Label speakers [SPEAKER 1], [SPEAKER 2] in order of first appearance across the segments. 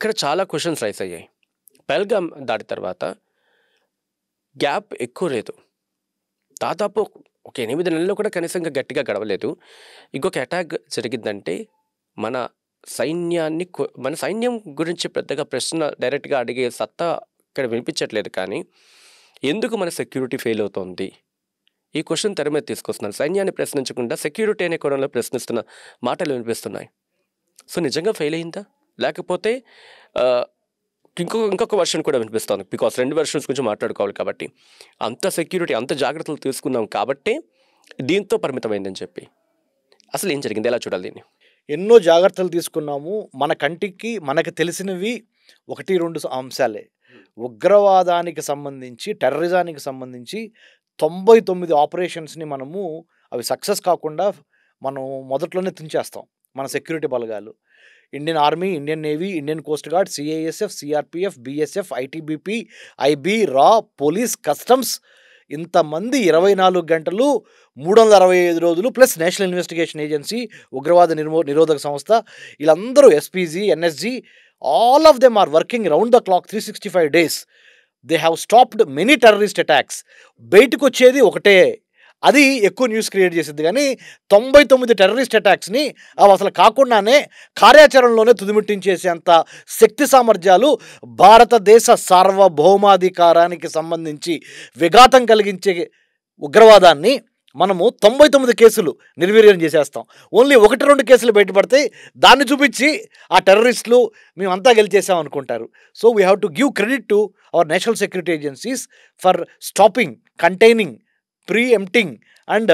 [SPEAKER 1] ఇక్కడ చాలా questions rice అయ్యాయి. పహల్గామ్ దాడి తర్వాత గ్యాప్ ఎక్కువ లేదు. దాదాపు ఒక 8 నెలలు కూడా కనీసంగా గట్టిగా గడవలేదు. ఇంకొక అటాక్ జరిగిందంటే మన మన సైన్యం గురించి పెద్దగా ప్రశ్న డైరెక్ట్‌గా అడిగే సత్తా ఇక్కడ వినిపించట్లేదు. కానీ ఎందుకు మన సెక్యూరిటీ ఫెయిల్ అవుతోంది? ఈ క్వశ్చన్ తెర మీద తీసుకొస్తున్నారు. సైన్యాన్ని ప్రశ్నించకుండా సెక్యూరిటీ అనే కోణంలో ప్రశ్నిస్తున్న మాటలు వినిపిస్తున్నాయి. సో నిజంగా ఫెయిల్ అయిందా? లేకపోతే ఇంకొక వర్షన్ కూడా వినిపిస్తోంది. బికాస్ 2 వెర్షన్స్ గురించి మాట్లాడుకోవాలి కాబట్టి. అంత సెక్యూరిటీ, అంత జాగ్రత్తలు తీసుకున్నాం కాబట్టే దీంతో పరిమితమైందని చెప్పి. అసలు ఏం జరిగింది? ఎలా చూడాలి దీన్ని?
[SPEAKER 2] ఎన్నో జాగ్రత్తలు తీసుకున్నాము. మన కంటికి మనకు తెలిసినవి 1, 2 అంశాలే. ఉగ్రవాదానికి సంబంధించి, టెర్రరిజానికి సంబంధించి 99 ఆపరేషన్స్‌ని మనము అవి సక్సెస్ కాకుండా మనం మొదట్లోనే తుంచేస్తాం మన సెక్యూరిటీ బలగాలు. Indian army, Indian navy, Indian coast guard, CISF, CRPF, BSF, ITBP, IB, రా, పోలీస్, కస్టమ్స్ ఇంతమంది 24 గంటలు 365 రోజులు ప్లస్ నేషనల్ ఇన్వెస్టిగేషన్ ఏజెన్సీ, ఉగ్రవాద నిరోధక సంస్థ, వీళ్ళందరూ SPG, NSG, all of them are working round the clock 365 days. They have stopped many terrorist attacks. బయటకు వచ్చేది ఒకటే, అది ఎక్కువ న్యూస్ క్రియేట్ చేసింది. కానీ 99 టెర్రరిస్ట్ అటాక్స్ని అవి అసలు కాకుండానే కార్యాచరణలోనే తుదిముట్టించేసేంత శక్తి సామర్థ్యాలు భారతదేశ సార్వభౌమాధికారానికి సంబంధించి విఘాతం కలిగించే ఉగ్రవాదాన్ని మనము 99 కేసులు నిర్వీర్యం చేసేస్తాం. ఓన్లీ 1-2 కేసులు బయటపడితే దాన్ని చూపించి ఆ టెర్రరిస్టులు మేమంతా గెలిచేసాం అనుకుంటారు. So we have to give credit to our national security agencies for stopping, containing, preempting and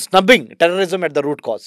[SPEAKER 2] snubbing terrorism at the root cause.